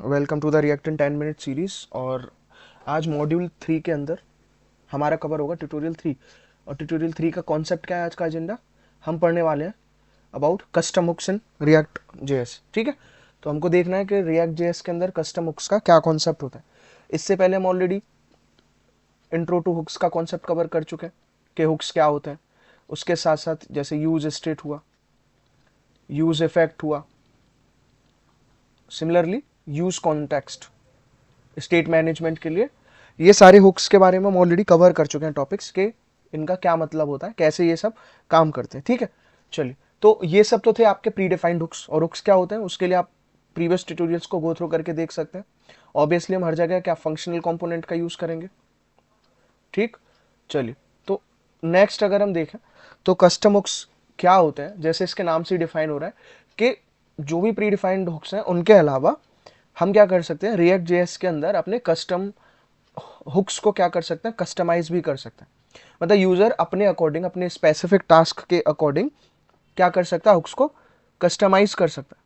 Welcome to the React in 10 minute series. और आज module 3 के अंदर हमारा कवर होगा ट्यूटोरियल 3। और ट्यूटोरियल 3 का कॉन्सेप्ट क्या है? आज का एजेंडा हम पढ़ने वाले हैं about custom hooks in React JS. ठीक है, तो हमको देखना है कि रिएक्ट जेएस के अंदर कस्टम हुक्स का क्या कॉन्सेप्ट होता है। इससे पहले हम ऑलरेडी इंट्रो टू हुक्स का कॉन्सेप्ट कवर कर चुके हैं कि हुक्स क्या होते हैं। उसके साथ साथ जैसे यूज स्टेट हुआ, यूज इफेक्ट हुआ, similarly use context state management के लिए, ये सारे हुक्स के बारे में हम ऑलरेडी कवर कर चुके हैं टॉपिक्स के, इनका क्या मतलब होता है, कैसे ये सब काम करते हैं। ठीक है, चलिए, तो ये सब तो थे आपके प्री डिफाइंड हुक्स। और हुक्स क्या होते हैं उसके लिए आप प्रीवियस ट्यूटोरियल्स को गो थ्रू करके देख सकते हैं। ऑब्वियसली हम हर जगह क्या फंक्शनल कंपोनेंट का यूज करेंगे। ठीक, चलिए, तो नेक्स्ट अगर हम देखें तो कस्टम हुक्स क्या होते हैं, जैसे इसके नाम से डिफाइन हो रहा है कि जो भी प्री डिफाइंड हुक्स हैं उनके अलावा हम क्या कर सकते हैं, रिएक्ट जेएस के अंदर अपने कस्टम हुक्स को क्या कर सकते हैं, कस्टमाइज भी कर सकते हैं। मतलब यूजर अपने अकॉर्डिंग, अपने स्पेसिफिक टास्क के अकॉर्डिंग क्या कर सकता है, हुक्स को कस्टमाइज कर सकता है।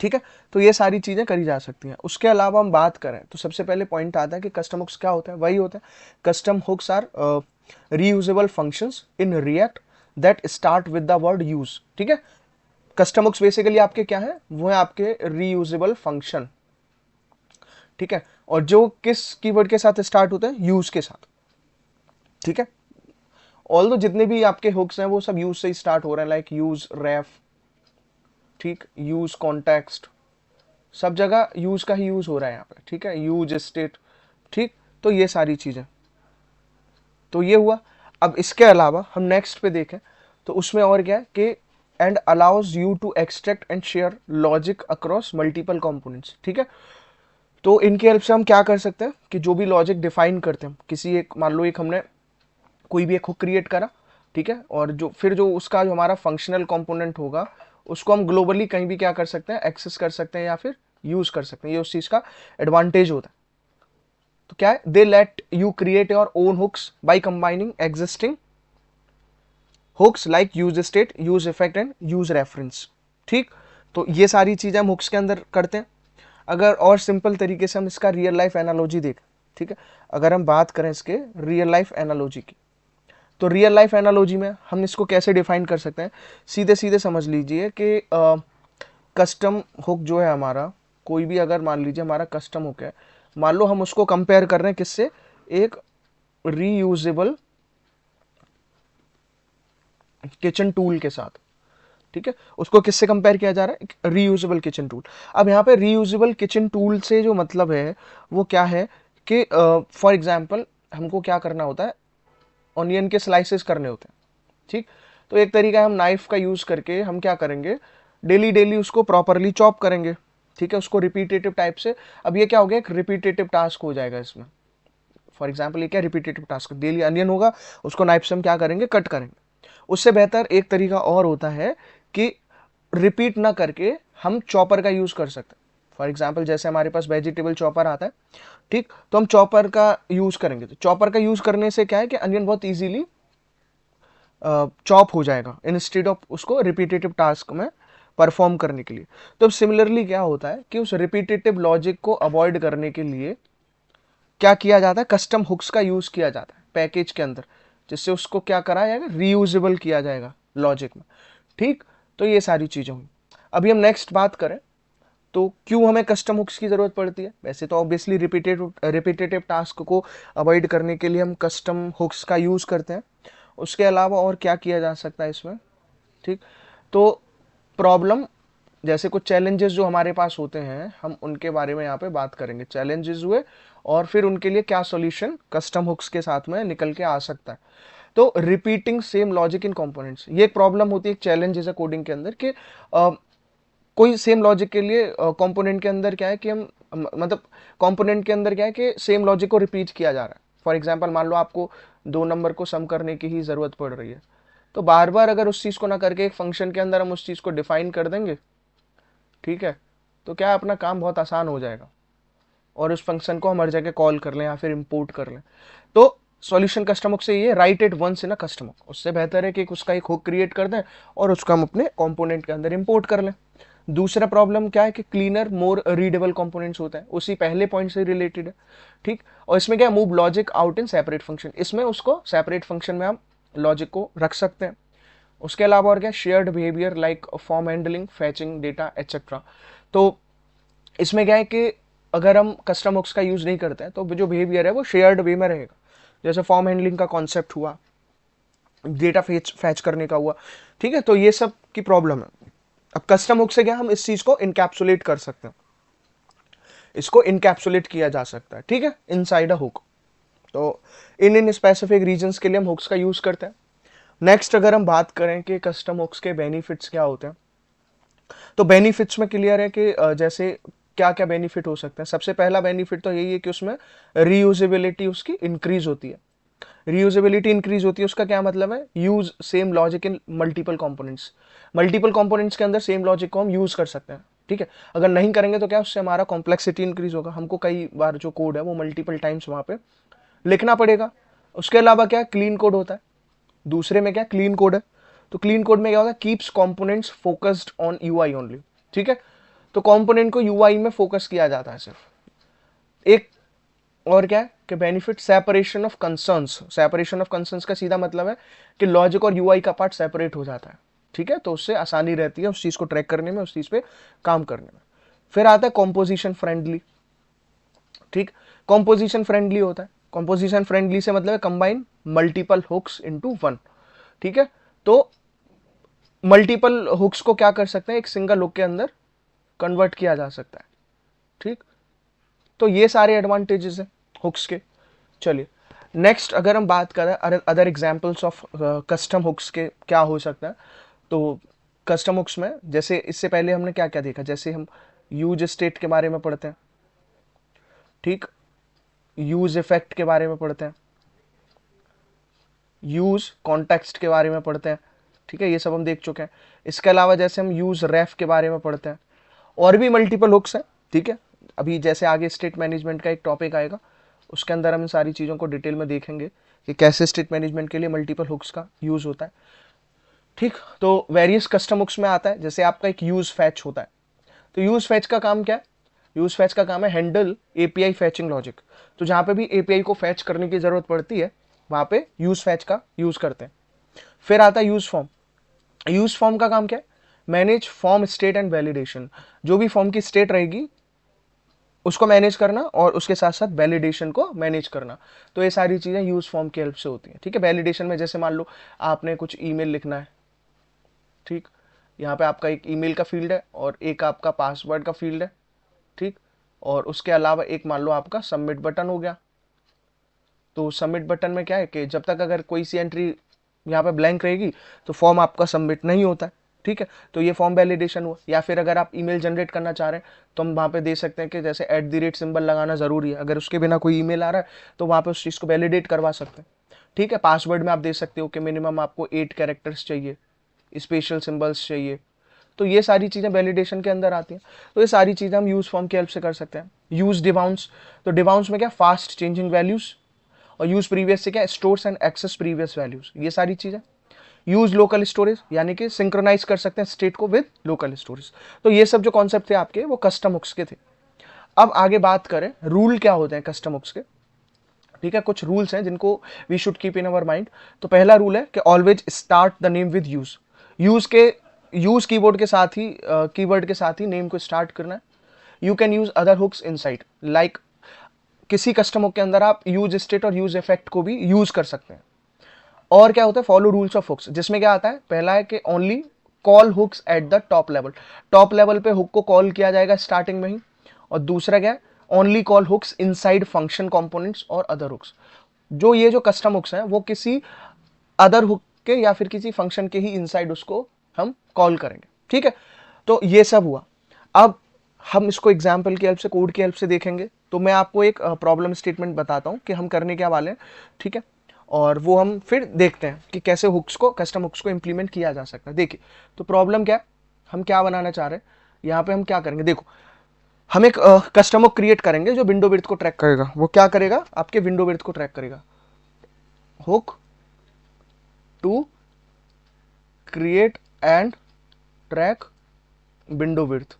ठीक है, तो ये सारी चीजें करी जा सकती हैं। उसके अलावा हम बात करें तो सबसे पहले पॉइंट आता है कि कस्टम हुक्स क्या होता है। वही होता है, custom hooks are reusable functions in React that start with the word use. ठीक है, कस्टम हुक्स बेसिकली आपके क्या है, वो है आपके रीयूजेबल फंक्शन। ठीक है, और जो किस कीवर्ड के साथ स्टार्ट होते हैं, यूज के साथ। ठीक है, ऑल दो जितने भी आपके हुक्स हैं वो सब यूज से ही स्टार्ट हो रहे हैं, लाइक यूज रेफ, ठीक, यूज कॉन्टेक्स्ट, सब जगह यूज का ही यूज हो रहा है यहाँ पे। ठीक है, यूज स्टेट। ठीक, तो ये सारी चीजें, तो ये हुआ। अब इसके अलावा हम नेक्स्ट पे देखें तो उसमें और क्या है कि and allows you to extract and share logic across multiple components. ठीक है, तो इनकी हेल्प से हम क्या कर सकते हैं कि जो भी लॉजिक डिफाइन करते हैं किसी एक, मान लो एक हमने कोई भी एक हुक क्रिएट करा, ठीक है, और जो फिर जो उसका जो हमारा फंक्शनल कंपोनेंट होगा उसको हम ग्लोबली कहीं भी क्या कर सकते हैं, एक्सेस कर सकते हैं या फिर यूज कर सकते हैं। ये उस चीज का एडवांटेज होता है। तो क्या है, they let you create your own hooks by combining existing hooks like use state, use effect and use reference. ठीक, तो ये सारी चीजें हम हुक्स के अंदर करते हैं। अगर और सिंपल तरीके से हम इसका रियल लाइफ एनालॉजी देखें, ठीक है, अगर हम बात करें इसके रियल लाइफ एनालॉजी की, तो रियल लाइफ एनालॉजी में हम इसको कैसे डिफाइन कर सकते हैं, सीधे सीधे समझ लीजिए कि कस्टम हुक जो है हमारा, कोई भी अगर मान लीजिए हमारा कस्टम हुक है, मान लो हम उसको कंपेयर कर रहे हैं किससे, एक रीयूजेबल किचन टूल के साथ। ठीक है, उसको किससे कंपेयर किया जा रहा है, रीयूजेबल किचन टूल। अब यहाँ पे रीयूजेबल किचन टूल से जो मतलब है वो क्या है कि फॉर एग्जांपल हमको क्या करना होता है, ऑनियन के स्लाइसेस करने होते हैं। ठीक, तो एक तरीका है हम नाइफ का यूज करके हम क्या करेंगे, डेली डेली उसको प्रॉपरली चॉप करेंगे। ठीक है, उसको रिपीटेटिव टाइप से, अब ये क्या हो गया, एक रिपीटेटिव टास्क हो जाएगा इसमें। फॉर एग्जाम्पल ये क्या रिपीटेटिव टास्क, डेली अनियन होगा, उसको नाइफ से हम क्या करेंगे, कट करेंगे। उससे बेहतर एक तरीका और होता है कि रिपीट ना करके हम चॉपर का यूज कर सकते हैं। फॉर एग्जाम्पल जैसे हमारे पास वेजिटेबल चॉपर आता है, ठीक, तो हम चॉपर का यूज करेंगे। तो चॉपर का यूज करने से क्या है कि अनियन बहुत इजीली चॉप हो जाएगा इंस्टेड ऑफ उसको रिपीटेटिव टास्क में परफॉर्म करने के लिए। तो अब सिमिलरली क्या होता है कि उस रिपीटेटिव लॉजिक को अवॉइड करने के लिए क्या किया जाता है, कस्टम हुक्स का यूज किया जाता है पैकेज के अंदर, जिससे उसको क्या करा जाएगा, रीयूजेबल किया जाएगा लॉजिक में। ठीक, तो ये सारी चीजें हुई। अभी हम नेक्स्ट बात करें तो क्यों हमें कस्टम हुक्स की जरूरत पड़ती है। वैसे तो ऑब्वियसली रिपीटेटिव टास्क को अवॉइड करने के लिए हम कस्टम हुक्स का यूज करते हैं। उसके अलावा और क्या किया जा सकता है इसमें। ठीक, तो प्रॉब्लम, जैसे कुछ चैलेंजेस जो हमारे पास होते हैं हम उनके बारे में यहाँ पे बात करेंगे, चैलेंजेस हुए और फिर उनके लिए क्या सॉल्यूशन कस्टम हुक्स के साथ में निकल के आ सकता है। तो repeating same logic in components, ये एक प्रॉब्लम होती है, एक चैलेंज है कोडिंग के अंदर कि कोई सेम लॉजिक के लिए कंपोनेंट के अंदर क्या है कि हम मतलब कंपोनेंट के अंदर क्या है कि सेम लॉजिक को रिपीट किया जा रहा है। फॉर एग्जांपल मान लो आपको दो नंबर को सम करने की ही जरूरत पड़ रही है, तो बार बार अगर उस चीज को ना करके एक फंक्शन के अंदर हम उस चीज को डिफाइन कर देंगे, ठीक है, तो क्या अपना काम बहुत आसान हो जाएगा और उस फंक्शन को हम हर जगह कॉल कर लें या फिर इंपोर्ट कर लें। तो सॉल्यूशन कस्टम हुक से ये write at once in a custom hook, उससे बेहतर है कि उसका एक हुक क्रिएट कर दें और उसको हम अपने कंपोनेंट के अंदर इंपोर्ट कर लें। दूसरा प्रॉब्लम क्या है कि क्लीनर मोर रीडेबल कंपोनेंट्स होता है, उसी पहले पॉइंट से रिलेटेड है, ठीक। और इसमें क्या, move logic out in separate function, इसमें उसको सेपरेट फंक्शन में हम लॉजिक को रख सकते हैं। उसके अलावा और क्या, shared behaviour like form handling, फैचिंग data etcetera. तो इसमें क्या है कि अगर हम कस्टम हुक्स का यूज नहीं करते हैं तो जो बिहेवियर है वो शेयर्ड वे में रहेगा, जैसे फॉर्म हैंडलिंग का कॉन्सेप्ट हुआ, डेटा फैच करने का हुआ, ठीक है। तो ये सब की प्रॉब्लम है। अब कस्टम हुक से क्या हम इस चीज को इनकैप्सुलेट कर सकते हैं, इसको इनकैप्सुलेट किया जा सकता है, ठीक है, इनसाइड अ हुक। तो इन स्पेसिफिक रीजंस के लिए हम हुक्स का यूज करते हैं। नेक्स्ट अगर हम बात करें कि कस्टम हुक्स के बेनिफिट्स क्या होते हैं, तो बेनिफिट्स में क्लियर है कि जैसे क्या क्या बेनिफिट हो सकते हैं। सबसे पहला बेनिफिट तो यही है कि उसमें रीयूजेबिलिटी उसकी इंक्रीज होती है। रीयूजेबिलिटी इंक्रीज होती है, उसका क्या मतलब है, use same logic in multiple components, multiple components के अंदर सेम लॉजिक को हम यूज कर सकते हैं, ठीक है। अगर नहीं करेंगे तो क्या, उससे हमारा कॉम्प्लेक्सिटी इंक्रीज होगा, हमको कई बार जो कोड है वो मल्टीपल टाइम्स वहां पे लिखना पड़ेगा। उसके अलावा क्या, क्लीन कोड होता है, दूसरे में क्या क्लीन कोड है। तो क्लीन कोड में क्या होगा, keeps components focused on UI only, ठीक है। तो कंपोनेंट को यूआई में फोकस किया जाता है सिर्फ। एक और क्या है कि benefit, separation of concerns. Separation of concerns का सीधा मतलब है कि लॉजिक और यूआई का पार्ट सेपरेट हो जाता है, ठीक है। तो उससे आसानी रहती है उस चीज को ट्रैक करने में, उस चीज पे काम करने में। फिर आता है कॉम्पोजिशन फ्रेंडली, ठीक। कॉम्पोजिशन फ्रेंडली होता है, कॉम्पोजिशन फ्रेंडली से मतलब है combine multiple hooks into one, ठीक है। तो मल्टीपल हुक्स को क्या कर सकते हैं, एक सिंगल हुक के अंदर कन्वर्ट किया जा सकता है, ठीक। तो ये सारे एडवांटेजेस हैं हुक्स के। चलिए नेक्स्ट अगर हम बात करें other examples of custom hooks के क्या हो सकता है, तो कस्टम हुक्स में जैसे इससे पहले हमने क्या क्या देखा, जैसे हम यूज स्टेट के बारे में पढ़ते हैं, ठीक, यूज इफेक्ट के बारे में पढ़ते हैं, यूज कॉन्टेक्स्ट के बारे में पढ़ते हैं, ठीक है, ये सब हम देख चुके हैं। इसके अलावा जैसे हम यूज रेफ के बारे में पढ़ते हैं, और भी मल्टीपल हुक्स हैं, ठीक है। अभी जैसे आगे स्टेट मैनेजमेंट का एक टॉपिक आएगा, उसके अंदर हम इन सारी चीज़ों को डिटेल में देखेंगे कि कैसे स्टेट मैनेजमेंट के लिए मल्टीपल हुक्स का यूज होता है, ठीक। तो वेरियस कस्टम हुक्स में आता है, जैसे आपका एक यूज फैच होता है। तो यूज फैच का काम क्या है, यूज फैच का काम है हैंडल एपीआई फैचिंग लॉजिक। तो जहां पे भी एपीआई को फैच करने की जरूरत पड़ती है वहां पे यूज फैच का यूज करते हैं। फिर आता है यूज फॉर्म। यूज फॉर्म का काम क्या है, manage form state and validation. जो भी फॉर्म की स्टेट रहेगी उसको मैनेज करना और उसके साथ साथ वैलिडेशन को मैनेज करना। तो ये सारी चीजें यूज फॉर्म की हेल्प से होती हैं, ठीक है। वैलिडेशन में जैसे मान लो आपने कुछ ईमेल लिखना है, ठीक, यहाँ पे आपका एक ईमेल का फील्ड है और एक आपका पासवर्ड का फील्ड है, ठीक। और उसके अलावा एक मान लो आपका सबमिट बटन हो गया। तो सबमिट बटन में क्या है कि जब तक अगर कोई सी एंट्री यहाँ पे ब्लैंक रहेगी तो फॉर्म आपका सबमिट नहीं होता है, ठीक है। तो ये फॉर्म वैलिडेशन हुआ। या फिर अगर आप ईमेल जनरेट करना चाह रहे हैं तो हम वहाँ पे दे सकते हैं कि जैसे @ सिंबल लगाना जरूरी है, अगर उसके बिना कोई ईमेल आ रहा है तो वहाँ पे उस चीज़ को वैलिडेट करवा सकते हैं, ठीक है। पासवर्ड में आप दे सकते हो कि मिनिमम आपको 8 कैरेक्टर्स चाहिए, स्पेशल सिंबल्स चाहिए। तो ये सारी चीज़ें वैलिडेशन के अंदर आती हैं। तो ये सारी चीज़ें हम यूज फॉर्म की हेल्प से कर सकते हैं। यूज डिबाउंस, तो डिबाउंस में क्या, फास्ट चेंजिंग वैल्यूज। और यूज प्रीवियस से क्या, stores and access previous values, ये सारी चीज़ें। यूज लोकल स्टोरेज, यानी कि सिंक्रोनाइज कर सकते हैं स्टेट को विद लोकल स्टोरेज। तो ये सब जो कॉन्सेप्ट थे आपके वो कस्टम हुक्स के थे। अब आगे बात करें रूल क्या होते हैं कस्टम हुक्स के, ठीक है। कुछ रूल्स हैं जिनको we should keep in our mind. तो पहला रूल है कि always start the name with use. Use के यूज कीवर्ड के साथ ही कीवर्ड के साथ ही नेम को स्टार्ट करना है। You can use other hooks inside, like किसी कस्टम हुक के अंदर आप यूज स्टेट और यूज इफेक्ट को भी यूज कर सकते हैं। और क्या होता है, फॉलो रूल्स ऑफ हुक्स, जिसमें क्या आता है, पहला है कि only call hooks at the top level. Top level पे हुक को कॉल किया जाएगा स्टार्टिंग में ही। और दूसरा क्या है, only call hooks inside function components और अदर हुक्स। जो ये जो कस्टम हुक्स हैं वो किसी अदर हुक के या फिर किसी फंक्शन के ही इनसाइड उसको हम कॉल करेंगे, ठीक है। तो ये सब हुआ। अब हम इसको एग्जाम्पल की हेल्प से, कोड की हेल्प से देखेंगे। तो मैं आपको एक प्रॉब्लम स्टेटमेंट बताता हूं कि हम करने क्या वाले हैं, ठीक है। और वो हम फिर देखते हैं कि कैसे हुक्स को, कस्टम हुक्स को इंप्लीमेंट किया जा सकता है। देखिए तो प्रॉब्लम क्या है, हम क्या बनाना चाह रहे हैं, यहाँ पे हम क्या करेंगे, देखो हम एक कस्टम हुक क्रिएट करेंगे जो विंडो विड्थ को ट्रैक करेगा। वो क्या करेगा, आपके विंडो विड्थ को ट्रैक करेगा। Hook to create and track window width.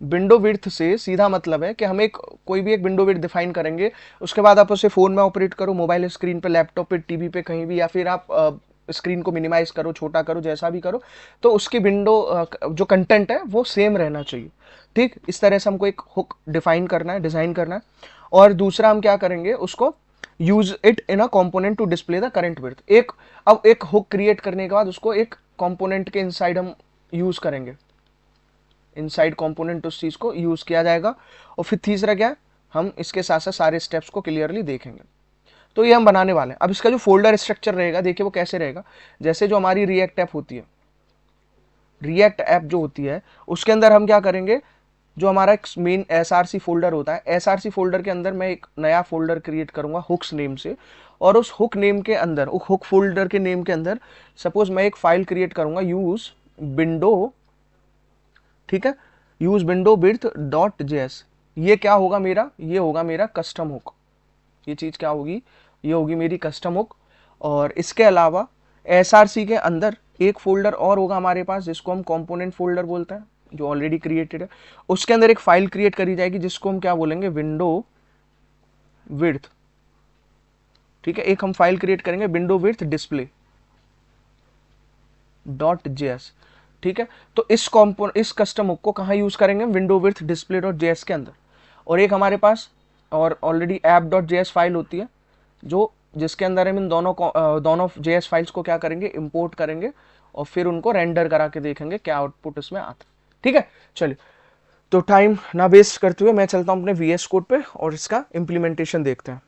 Window width से सीधा मतलब है कि हम एक कोई भी एक विंडो विड्थ डिफाइन करेंगे, उसके बाद आप उसे फोन में ऑपरेट करो, मोबाइल स्क्रीन पे, लैपटॉप पे, टीवी पे, कहीं भी, या फिर आप स्क्रीन को मिनिमाइज करो, छोटा करो, जैसा भी करो, तो उसकी विंडो जो कंटेंट है वो सेम रहना चाहिए। ठीक, इस तरह से हमको एक हुक डिफाइन करना है, डिजाइन करना है। और दूसरा हम क्या करेंगे, उसको use it in a component to display the current width. अब एक हुक क्रिएट करने के बाद उसको एक कंपोनेंट के इनसाइड हम यूज करेंगे, इनसाइड कंपोनेंट उस चीज को यूज किया जाएगा। और फिर तीसरा क्या है, हम इसके साथ साथ सारे स्टेप्स को क्लियरली देखेंगे। तो ये हम बनाने वाले हैं। अब इसका जो फोल्डर स्ट्रक्चर रहेगा, देखिए वो कैसे रहेगा। जैसे जो हमारी रिएक्ट ऐप होती है, रिएक्ट ऐप जो होती है उसके अंदर हम क्या करेंगे, जो हमारा एक मेन एसआरसी फोल्डर होता है, एसआरसी फोल्डर के अंदर मैं एक नया फोल्डर क्रिएट करूंगा हुक्स नेम से। और उस हुक नेम के अंदर, उस हुक फोल्डर के नेम के अंदर सपोज मैं एक फाइल क्रिएट करूंगा यूज विंडो, ठीक है, use window width dot JS. ये क्या होगा मेरा, ये होगा मेरा कस्टम हुक। ये चीज क्या होगी, ये होगी मेरी कस्टम हुक। और इसके अलावा एसआरसी के अंदर एक फोल्डर और होगा हमारे पास, जिसको हम कंपोनेंट फोल्डर बोलते हैं, जो ऑलरेडी क्रिएटेड है। उसके अंदर एक फाइल क्रिएट करी जाएगी जिसको हम क्या बोलेंगे, विंडो विड्थ। ठीक है, एक हम फाइल क्रिएट करेंगे window width display dot JS. ठीक है, तो इस कस्टम हुक को कहाँ यूज करेंगे, window width display dot JS के अंदर। और एक हमारे पास और already app dot JS file होती है, जो जिसके अंदर हम इन दोनों जेएस फाइल्स को क्या करेंगे, इंपोर्ट करेंगे और फिर उनको रेंडर करा के देखेंगे क्या आउटपुट इसमें आता है। ठीक है, चलिए, तो टाइम ना वेस्ट करते हुए मैं चलता हूँ अपने वीएस कोड पे और इसका इम्प्लीमेंटेशन देखते हैं।